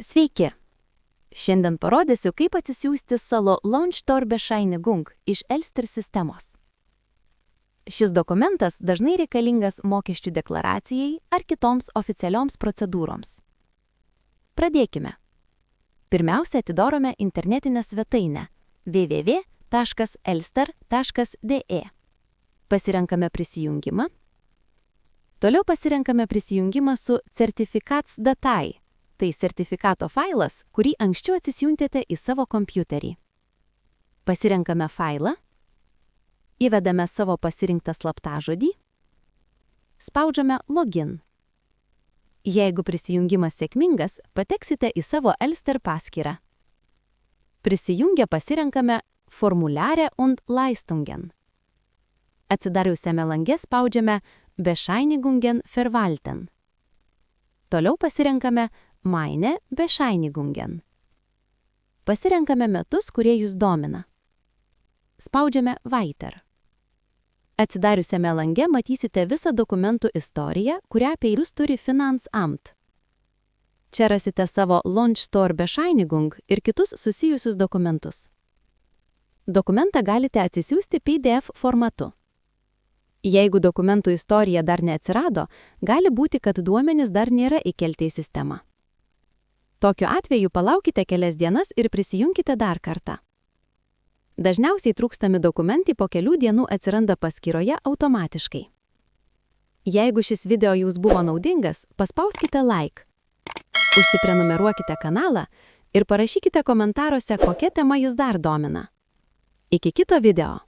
Sveiki! Šiandien parodysiu, kaip atsisiųsti Salo Launchtor-Bescheinigung iš Elster sistemos. Šis dokumentas dažnai reikalingas mokesčių deklaracijai ar kitoms oficialioms procedūroms. Pradėkime. Pirmiausia, atidarome internetinę svetainę www.elster.de. Pasirenkame prisijungimą. Toliau pasirenkame prisijungimą su Certifikats-Datei. Tai sertifikato failas, kurį anksčiau atsisiuntėte į savo kompiuterį. Pasirenkame failą, įvedame savo pasirinktą slaptažodį, spaudžiame Login. Jeigu prisijungimas sėkmingas, pateksite į savo Elster paskyrą. Prisijungę pasirenkame Formulare und Leistungen. Atsidariusiame lange spaudžiame Bescheinigungen verwalten. Toliau pasirenkame Meine Bescheinigungen. Pasirenkame metus, kurie jūs domina. Spaudžiame Weiter. Atsidariusiame lange matysite visą dokumentų istoriją, kurią apie jūs turi Finanzamt. Čia rasite savo Launchtor-Bescheinigung ir kitus susijusius dokumentus. Dokumentą galite atsisiųsti PDF formatu. Jeigu dokumentų istorija dar neatsirado, gali būti, kad duomenys dar nėra įkelti į sistemą. Tokiu atveju palaukite kelias dienas ir prisijunkite dar kartą. Dažniausiai trūkstami dokumentai po kelių dienų atsiranda paskyroje automatiškai. Jeigu šis video jums buvo naudingas, paspauskite like. Užsiprenumeruokite kanalą ir parašykite komentaruose, kokia tema jūs dar domina. Iki kito video.